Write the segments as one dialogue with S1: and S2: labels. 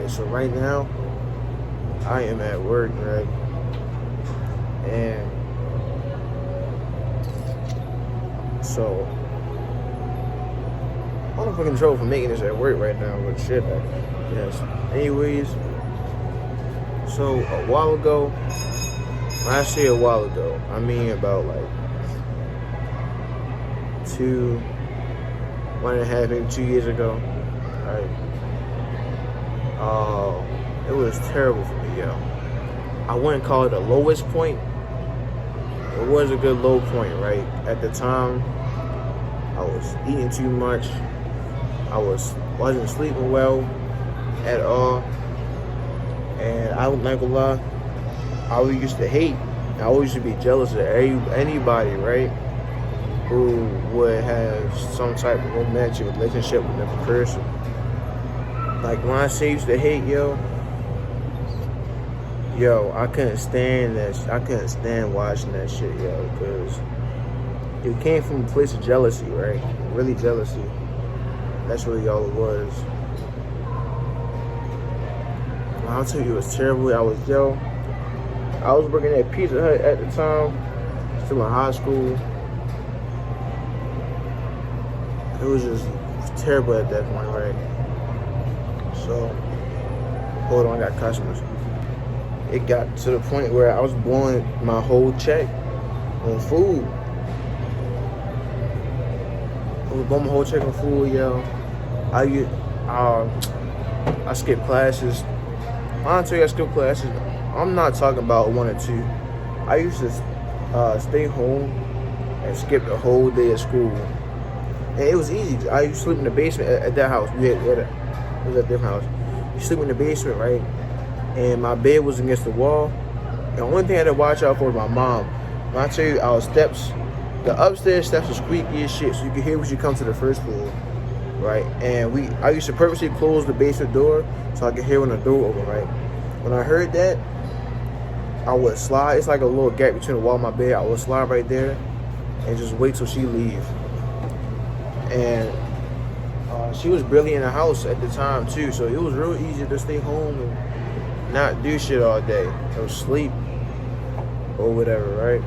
S1: Alright, so right now, I am at work, right? And so, I'm fucking trouble for making this at work right now, but shit, yes. Anyways, so a while ago, when I say a while ago, I mean about like 1.5, maybe 2 years ago, right? It was terrible for me, yo. I wouldn't call it the lowest point. It was a good low point, right? At the time, I was eating too much. I wasn't sleeping well at all. And I don't like a lot. I always used to hate. I always used to be jealous of anybody, right? Who would have some type of romantic relationship with another person. Like when I say used to hate, yo, I couldn't stand that. I couldn't stand watching that shit, yo, because it came from a place of jealousy, right? Really jealousy. That's really all it was. I'll tell you, it was terrible. I was working at Pizza Hut at the time, still in high school. It was just terrible at that point, right? So, hold on, I got customers. It got to the point where I was blowing my whole check on food. I was blowing my whole check on food, yo. I skipped classes. Honestly, I skipped classes. I'm not talking about 1 or 2. I used to stay home and skip the whole day of school. And it was easy. I used to sleep in the basement at that house. It was at a different house. You sleep in the basement, right? And my bed was against the wall. The only thing I had to watch out for was my mom. When I tell you, our steps, the upstairs steps were squeaky as shit, so you could hear when you come to the first floor, right? And I used to purposely close the basement door so I could hear when the door opened, right? When I heard that, I would slide. It's like a little gap between the wall and my bed. I would slide right there and just wait till she leave. And she was barely in the house at the time too, so it was real easy to stay home and not do shit all day or sleep or whatever, right?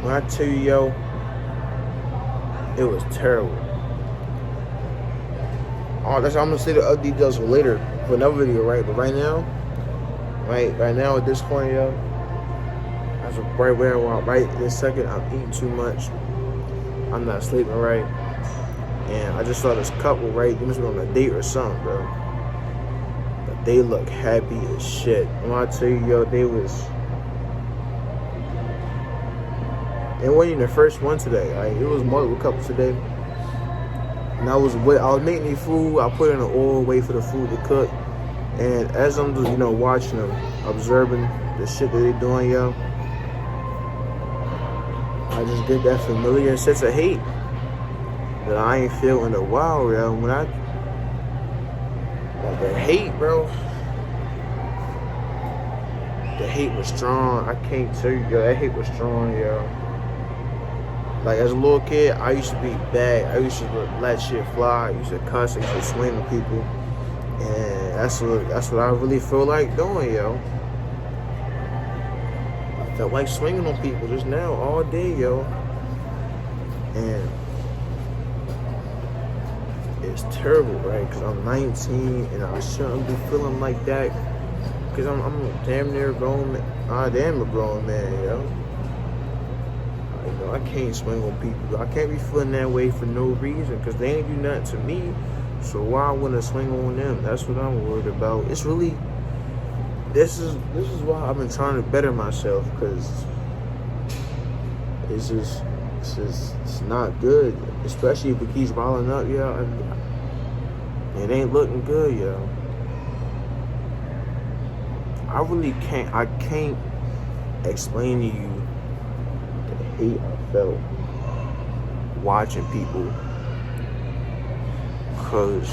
S1: When I tell you, yo, it was terrible. I'm gonna say the other details for later for another video, right? But right now at this point, yo, as of right where I want, right this second, I'm eating too much. I'm not sleeping right. And I just saw this couple, right? They must be on a date or something, bro. But they look happy as shit. When I tell you, yo, they wasn't even the first one today. Like, it was multiple couples today. And I was making the food. I put in the oil, wait for the food to cook. And as I'm just, watching them, observing the shit that they doing, yo, I just get that familiar sense of hate that I ain't feel in a while, yo. The hate, bro. The hate was strong. I can't tell you, yo. That hate was strong, yo. Like, as a little kid, I used to be bad. I used to let shit fly. I used to cuss. I used to swing on people. And that's what I really feel like doing, yo. I felt like swinging on people just now, all day, yo. And it's terrible, right? Because I'm 19 and I shouldn't be feeling like that. Because I'm damn near grown man. I damn a grown man, yo. I can't swing on people. I can't be feeling that way for no reason because they ain't do nothing to me. So why I want to swing on them? That's what I'm worried about. It's really, this is why I've been trying to better myself because it's not good. Especially if it keeps riling up, yo. It ain't looking good, yo. I can't explain to you the hate I felt watching people, cause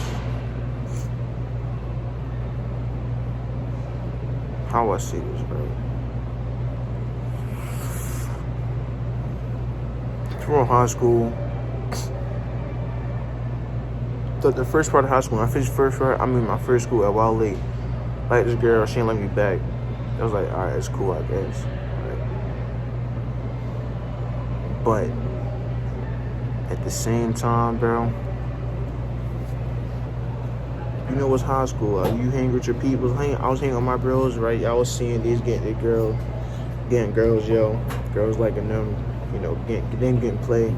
S1: how I see this, bro. From high school, the first part of high school, when I finished my first school at Wild Lake. Like this girl, she didn't let me back. I was like, alright, it's cool, I guess. Right. But at the same time, bro, you know what's high school? You hang with your people. I was hanging with my bros, right? I was seeing these getting girls, yo. Girls liking them, you know, getting play.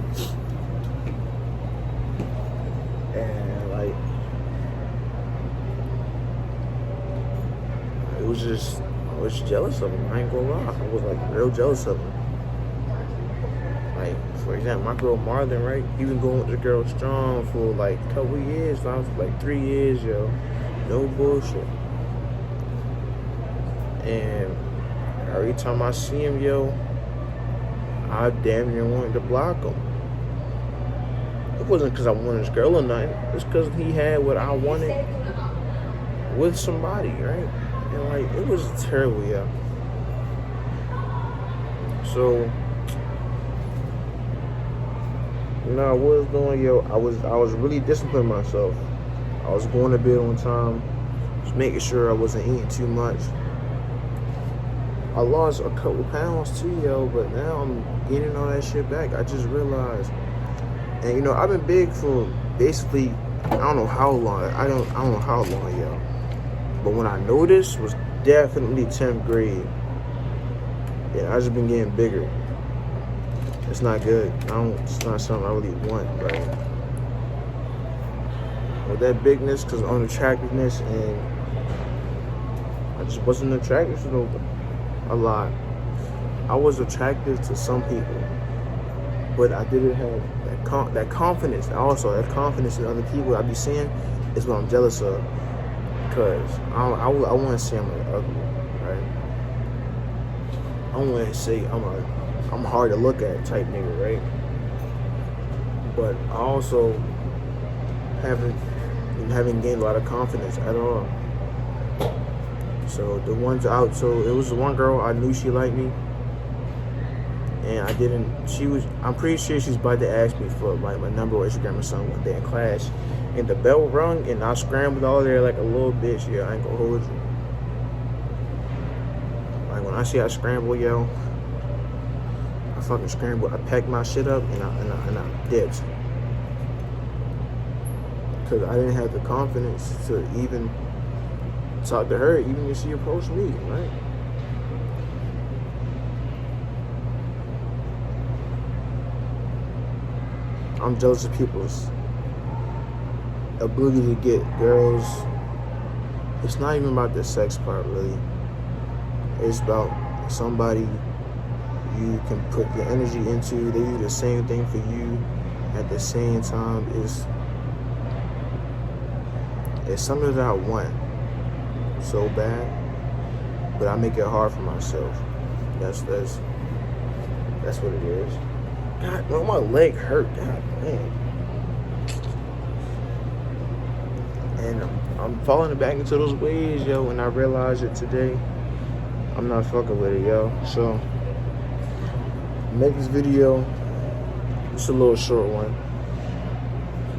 S1: And like, I was jealous of them. I ain't gonna lie. I was like real jealous of them. Like, for example, my girl Marlon, right? He been going with the girl Strong for like a couple years. I was like 3 years, yo. No bullshit. And every time I see him, yo, I damn near wanted to block him. It wasn't because I wanted his girl or nothing. It's because he had what I wanted with somebody, right? And like, it was terrible, yo. So, you know, I was doing, yo, I was really disciplining myself. I was going to bed on time, just making sure I wasn't eating too much. I lost a couple pounds too, yo, but now I'm getting all that shit back. I just realized, and you know, I've been big for basically, I don't know how long. I don't know how long, yo. But when I noticed was definitely 10th grade. Yeah, I just been getting bigger. It's not good. It's not something I really want, right? With that bigness, because of unattractiveness, and I just wasn't attracted to a lot. I was attracted to some people, but I didn't have that confidence. Also, that confidence in other people I be seeing is what I'm jealous of, because I want to say I'm like ugly, right? I want to say I'm hard to look at type nigga, right? But I also haven't gained a lot of confidence at all. So it was the one girl, I knew she liked me, and I'm pretty sure she's about to ask me for like my number or Instagram or something one day in class, and the bell rung, and I scrambled all there like a little bitch, yeah, I ain't gonna hold you. Like when I say I scramble, yo, I fucking scrambled. I packed my shit up and I dipped. Because I didn't have the confidence to even talk to her, even if she approached me, right? I'm jealous of people's ability to get girls. It's not even about the sex part, really. It's about somebody you can put your energy into. They do the same thing for you at the same time. It's something that I want so bad, but I make it hard for myself. That's what it is. God, no, my leg hurt. God, man. And I'm falling back into those ways, yo, and I realized it today. I'm not fucking with it, yo. So, make this video just a little short one.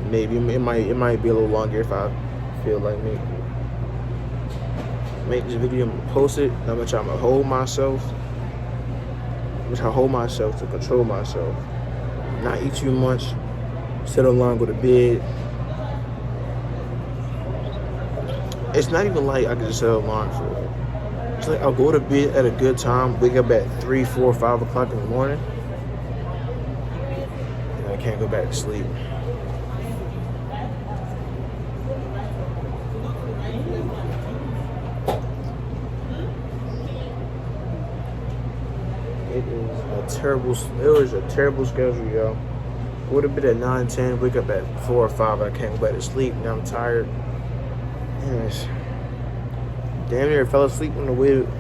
S1: Maybe it might be a little longer if I feel like making it. Make this video, post it. I'm gonna try to hold myself. I'm gonna hold myself to control myself. Not eat too much. Sit alone, go to bed. It's not even like I can just set an alarm for it. It's like I'll go to bed at a good time, wake up at 3, 4, 5 o'clock in the morning, and I can't go back to sleep. It was a terrible schedule, yo. Would have been at 9, 10, wake up at 4 or 5, I can't go back to sleep, now I'm tired. Anyways, damn near fell asleep on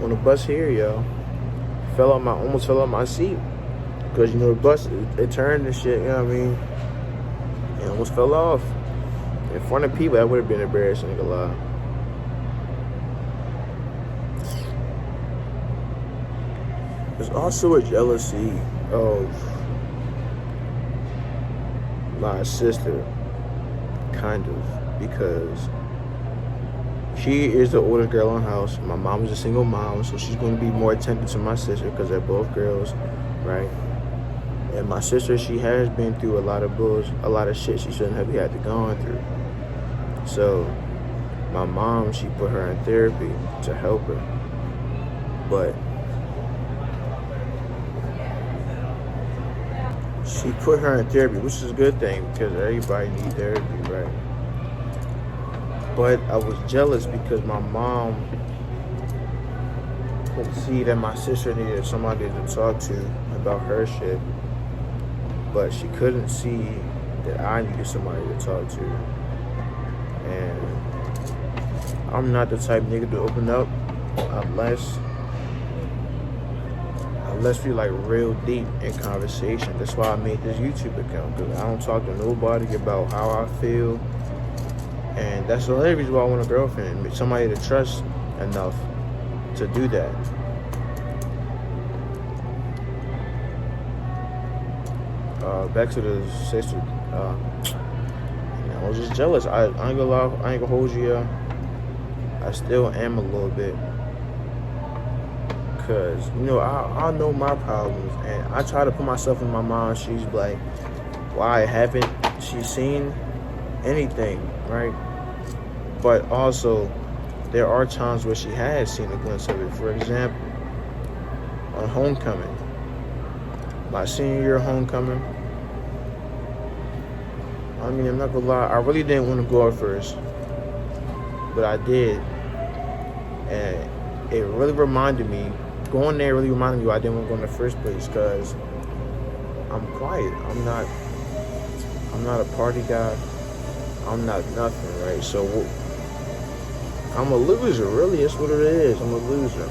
S1: the bus here, yo. Almost fell out my seat. Because, you know, the bus, it turned and shit, you know what I mean? And almost fell off. In front of people, that would have been embarrassing, ain't gonna lie. There's also a jealousy of my sister, kind of. because she is the oldest girl in the house. My mom is a single mom, so she's going to be more attentive to my sister because they're both girls, right? And my sister, she has been through a lot of shit she shouldn't have had to go through. So my mom, she put her in therapy to help her. But she put her in therapy, which is a good thing because everybody needs therapy, right? But I was jealous because my mom could see that my sister needed somebody to talk to about her shit. But she couldn't see that I needed somebody to talk to. And I'm not the type nigga to open up unless we like real deep in conversation. That's why I made this YouTube account, because I don't talk to nobody about how I feel. And that's the only reason why I want a girlfriend, somebody to trust enough to do that. Back to the sister. I was just jealous. I ain't gonna lie, I ain't gonna hold you. I still am a little bit. Because, I know my problems. And I try to put myself in my mom's shoes, like, why haven't she seen anything, right? But also, there are times where she has seen a glimpse of it. For example, on homecoming. My senior year homecoming. I mean, I'm not gonna lie, I really didn't want to go at first. But I did. And it really reminded me, going there really reminded me why I didn't want to go in the first place, because I'm quiet. I'm not a party guy. I'm not nothing, right? So I'm a loser, really. That's what it is. I'm a loser.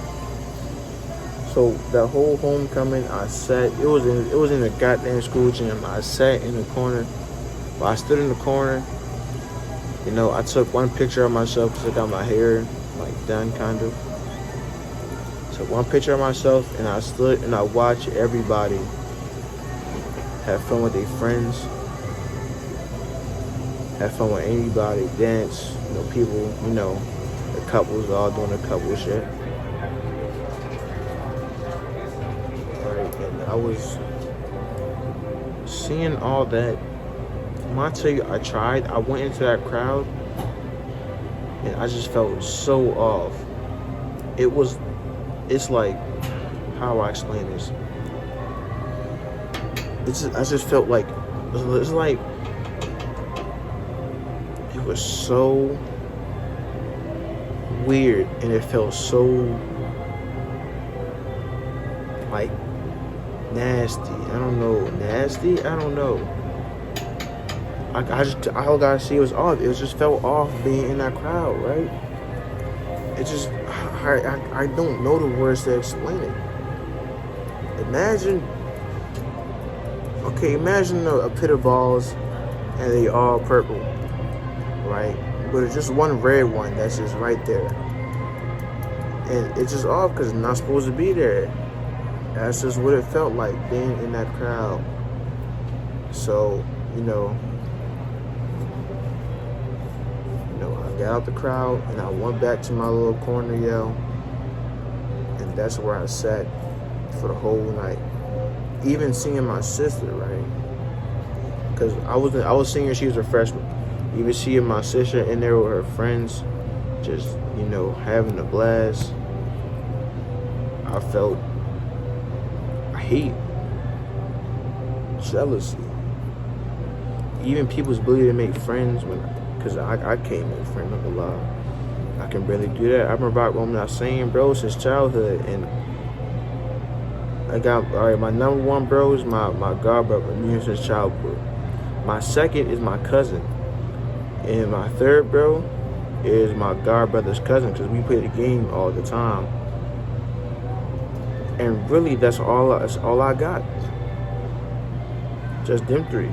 S1: So that whole homecoming, it was in the goddamn school gym. I sat in the corner. But I stood in the corner. I took one picture of myself because I got my hair like done, kind of. Took one picture of myself, and I stood and I watched everybody have fun with their friends, have fun with anybody, dance. People, the couples all doing the couple shit. Right, and I was seeing all that. When I tell you I tried, I went into that crowd and I just felt so off. It's like, how do I explain this? I just felt like, it's like, it was so weird and it felt so, like, nasty. I don't know. Nasty? I don't know. All I gotta see was off. It just felt off being in that crowd, right? It just, I don't know the words to explain it. Imagine a pit of balls and they all purple, right? But it's just one red one that's just right there. And it's just off because it's not supposed to be there. That's just what it felt like being in that crowd. So, I got out the crowd and I went back to my little corner, and that's where I sat for the whole night. Even seeing my sister, right? Because I was seeing her, she was a freshman. Even seeing my sister in there with her friends, just, having a blast, I felt hate, jealousy. Even people's ability to make friends because I can't make friends, I'm not gonna lie. I can barely do that. I remember I'm not saying bro since childhood, and I got, my number one bro is my god brother, me since childhood. My second is my cousin. And my third bro is my god brother's cousin, because we play the game all the time. And really, that's all I got. Just them three.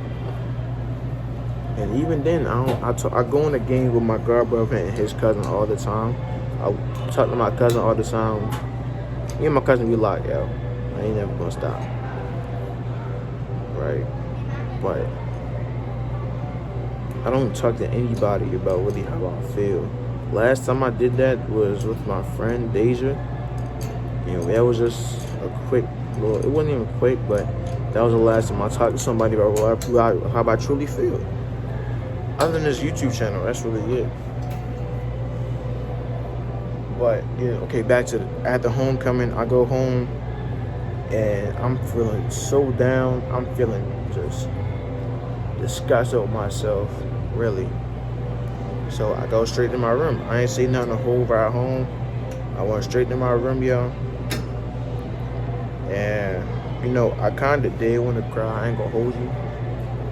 S1: And even then, I go in the game with my god brother and his cousin all the time. I talk to my cousin all the time. Me and my cousin, we locked out. I ain't never gonna stop. Right? But I don't talk to anybody about really how I feel. Last time I did that was with my friend Deja. You know, that was just a quick little, it wasn't even quick, but that was the last time I talked to somebody about how I truly feel. Other than this YouTube channel, that's really it. But, yeah, okay, back to after homecoming, I go home, and I'm feeling so down. I'm feeling just disgusted with myself, really. So I go straight to my room. I ain't say nothing the whole ride home. I went straight to my room, y'all. And, you know, I kind of did want to cry. I ain't gonna hold you.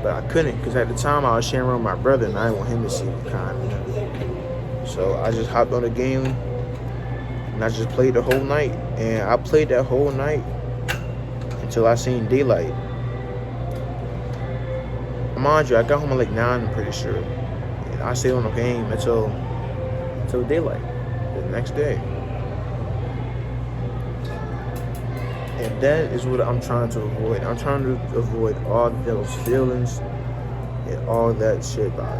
S1: But I couldn't, because at the time I was sharing with my brother, and I didn't want him to see me crying. So I just hopped on the game, and I just played the whole night. And I played that whole night until I seen daylight. Mind you, I got home at like 9, I'm pretty sure. And I stayed on the game until daylight the next day. And that is what I'm trying to avoid. I'm trying to avoid all those feelings and all that shit by,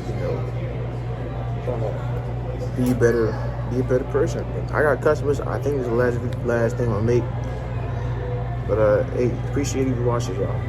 S1: you know, trying to be a better person. I got customers. I think this is the last thing I'll make. But hey, appreciate you watching, y'all.